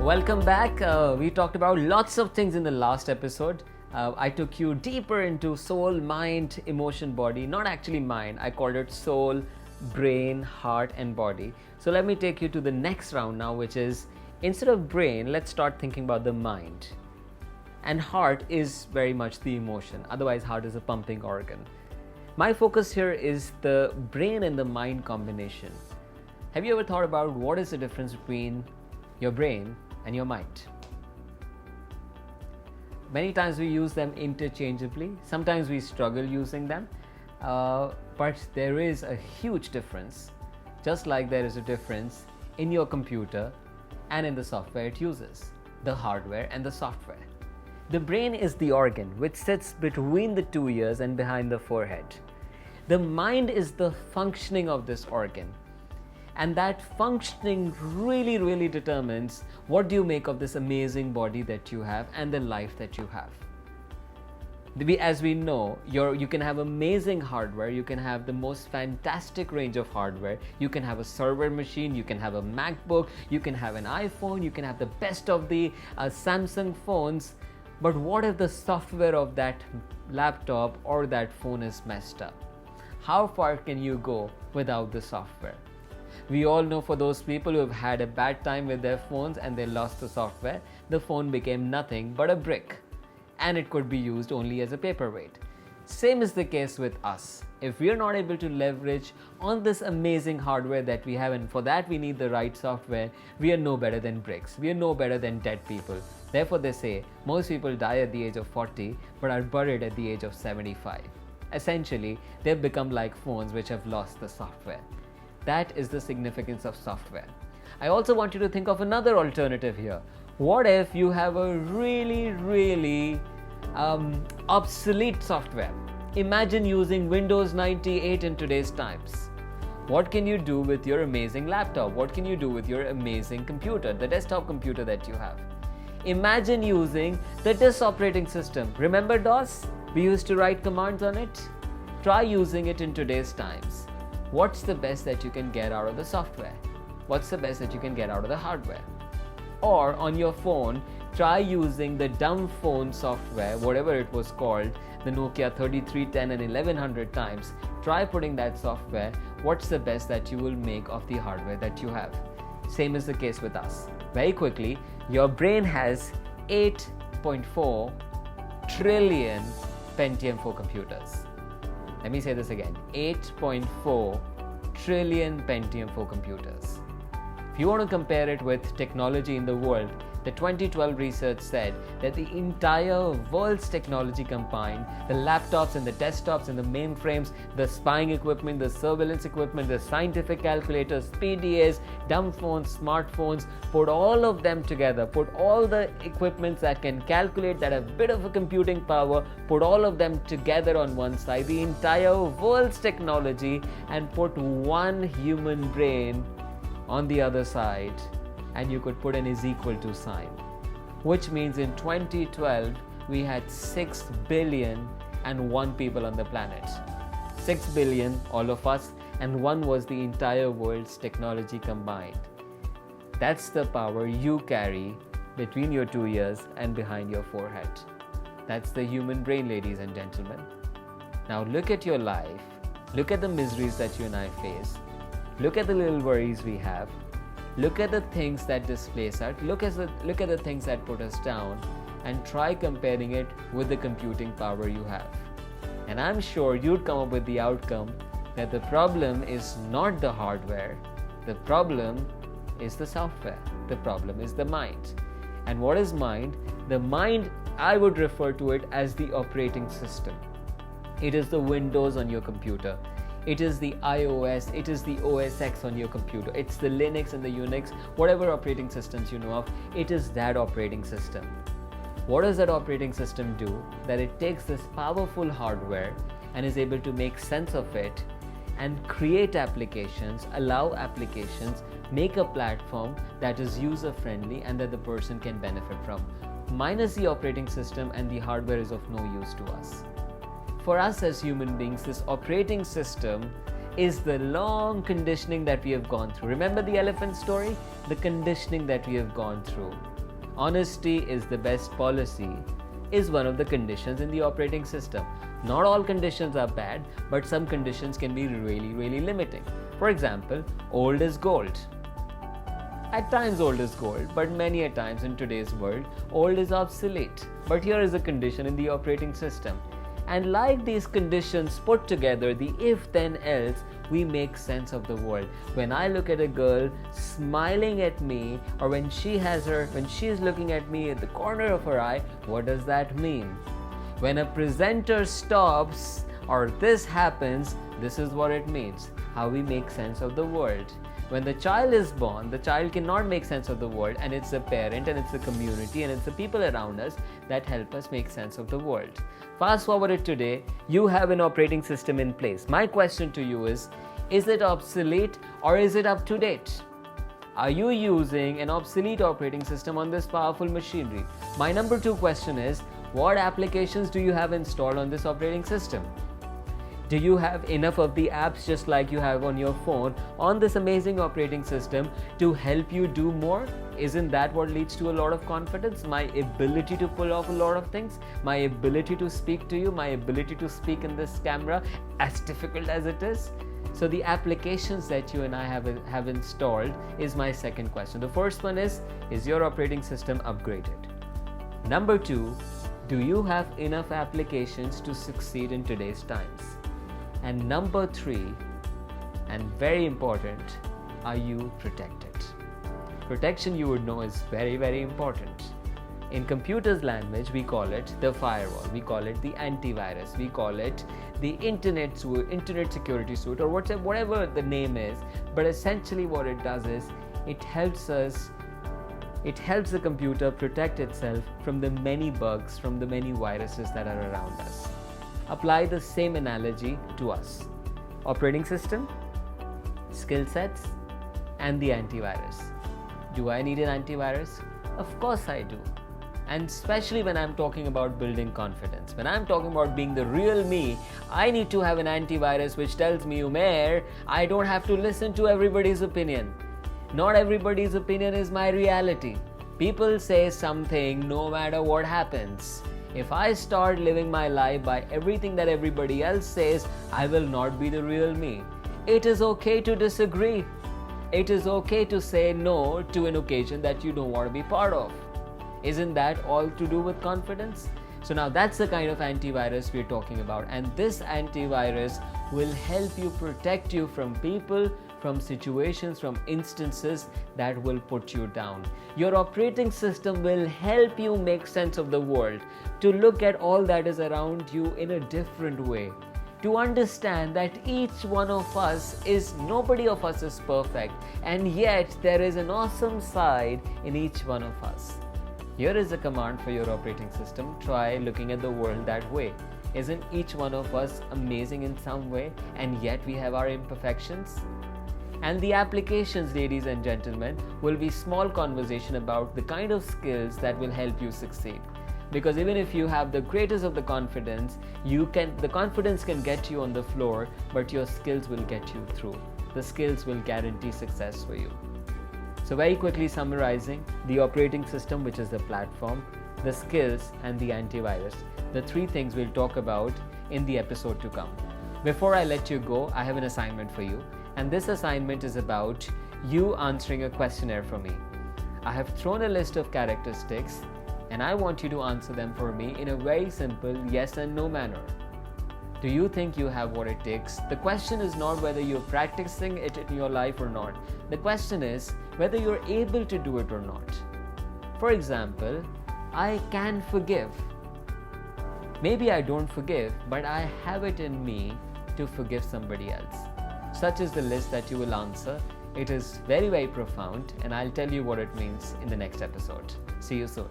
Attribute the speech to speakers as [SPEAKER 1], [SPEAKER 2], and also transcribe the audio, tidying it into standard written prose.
[SPEAKER 1] Welcome back. We talked about lots of things in the last episode. I took you deeper into soul, mind, emotion, body. Not actually mind. I called it soul, brain, heart, and body. So let me take you to the next round now, which is instead of brain, let's start thinking about the mind. And heart is very much the emotion. Otherwise, heart is a pumping organ. My focus here is the brain and the mind combination. Have you ever thought about what is the difference between your brain and your mind? Many times we use them interchangeably. Sometimes we struggle using them. But there is a huge difference, just like there is a difference in your computer and in the software it uses, the hardware and the software. The brain is the organ which sits between the two ears and behind the forehead. The mind is the functioning of this organ. And that functioning really determines what do you make of this amazing body that you have and the life that you have. As we know, you can have amazing hardware, you can have the most fantastic range of hardware, you can have a server machine, you can have a MacBook, you can have an iPhone, you can have the best of the Samsung phones, but what if the software of that laptop or that phone is messed up? How far can you go without the software? We all know for those people who have had a bad time with their phones and they lost the software, the phone became nothing but a brick. And it could be used only as a paperweight. Same is the case with us. If we are not able to leverage on this amazing hardware that we have, and for that we need the right software, we are no better than bricks. We are no better than dead people. Therefore they say most people die at the age of 40 but are buried at the age of 75. Essentially, they've become like phones which have lost the software. That is the significance of software. I also want you to think of another alternative here. What if you have a really obsolete software? Imagine using Windows 98 in today's times. What can you do with your amazing laptop? What can you do with your amazing computer, the desktop computer that you have? Imagine using the DOS operating system. Remember DOS? We used to write commands on it. Try using it in today's times. What's the best that you can get out of the software? What's the best that you can get out of the hardware? Or on your phone, try using the dumb phone software, whatever it was called, the Nokia 3310 and 1100 times. Try putting that software. What's the best that you will make of the hardware that you have? Same is the case with us. Very quickly, your brain has 8.4 trillion Pentium 4 computers. Let me say this again, 8.4 trillion Pentium 4 computers. If you want to compare it with technology in the world, the 2012 research said that the entire world's technology combined, the laptops and the desktops and the mainframes, the spying equipment, the surveillance equipment, the scientific calculators, PDAs, dumb phones, smartphones, put all of them together, put all the equipments that can calculate, that have a bit of a computing power, put all of them together on one side, the entire world's technology, and put one human brain on the other side, and you could put an is equal to sign, which means in 2012 we had 6 billion and 1 people on the planet. 6 billion, all of us, and 1 was the entire world's technology combined. That's the power you carry between your 2 ears and behind your forehead. That's the human brain, ladies and gentlemen. Now look at your life, look at the miseries that you and I face, look at the little worries we have, look at the things that displace us, look at the things that put us down, and try comparing it with the computing power you have. And I'm sure you'd come up with the outcome that the problem is not the hardware, the problem is the software, the problem is the mind. And what is mind? The mind, I would refer to it as the operating system. It is the Windows on your computer. It is the iOS, it is the OS X on your computer. It's the Linux and the Unix, whatever operating systems you know of, it is that operating system. What does that operating system do? That it takes this powerful hardware and is able to make sense of it and create applications, allow applications, make a platform that is user-friendly and that the person can benefit from. Minus the operating system and the hardware is of no use to us. For us as human beings, this operating system is the long conditioning that we have gone through. Remember the elephant story? The conditioning that we have gone through. honesty is the best policy is one of the conditions in the operating system. Not all conditions are bad, but some conditions can be really, really limiting. For example, old is gold. At times old is gold, but many a times in today's world, old is obsolete. But here is a condition in the operating system. And like these conditions put together, the if then else, we make sense of the world. When I look at a girl smiling at me, or when she is looking at me at the corner of her eye, what does that mean? When a presenter stops or this happens, this is what it means. How we make sense of the world. When the child is born, the child cannot make sense of the world, and it's the parent and it's the community and it's the people around us that help us make sense of the world. Fast forward it today, you have an operating system in place. My question to you is it obsolete or is it up to date? Are you using an obsolete operating system on this powerful machinery? My number 2 question is, what applications do you have installed on this operating system? Do you have enough of the apps just like you have on your phone on this amazing operating system to help you do more? Isn't that what leads to a lot of confidence? My ability to pull off a lot of things, my ability to speak to you, my ability to speak in this camera, as difficult as it is. So the applications that you and I have installed is my second question. The first one is your operating system upgraded? Number 2, do you have enough applications to succeed in today's times? And number 3, and very important, are you protected? Protection, you would know, is very, very important. In computers language, we call it the firewall, we call it the antivirus, we call it the internet security suite, or whatever the name is. But essentially what it does is it helps the computer protect itself from the many bugs, from the many viruses that are around us. Apply the same analogy to us. Operating system, skill sets, and the antivirus. Do I need an antivirus? Of course I do. And especially when I'm talking about building confidence, when I'm talking about being the real me, I need to have an antivirus which tells me, Umair, I don't have to listen to everybody's opinion. Not everybody's opinion is my reality. People say something no matter what happens. If I start living my life by everything that everybody else says, I will not be the real me. It is okay to disagree. It is okay to say no to an occasion that you don't want to be part of. Isn't that all to do with confidence? So now that's the kind of antivirus we're talking about, and this antivirus will help you protect you from people, from situations, from instances that will put you down. Your operating system will help you make sense of the world, to look at all that is around you in a different way, to understand that each one of us nobody of us is perfect, and yet there is an awesome side in each one of us. Here is a command for your operating system. Try looking at the world that way. Isn't each one of us amazing in some way, and yet we have our imperfections? And the applications, ladies and gentlemen, will be small conversation about the kind of skills that will help you succeed. Because even if you have the greatest of the confidence, the confidence can get you on the floor, but your skills will get you through. The skills will guarantee success for you. So very quickly summarizing, the operating system, which is the platform, the skills, and the antivirus. The 3 things we'll talk about in the episode to come. Before I let you go, I have an assignment for you. And this assignment is about you answering a questionnaire for me. I have thrown a list of characteristics, and I want you to answer them for me in a very simple yes and no manner. Do you think you have what it takes? The question is not whether you're practicing it in your life or not. The question is whether you're able to do it or not. For example, I can forgive. Maybe I don't forgive, but I have it in me to forgive somebody else. Such is the list that you will answer. It is very, very profound, and I'll tell you what it means in the next episode. See you soon.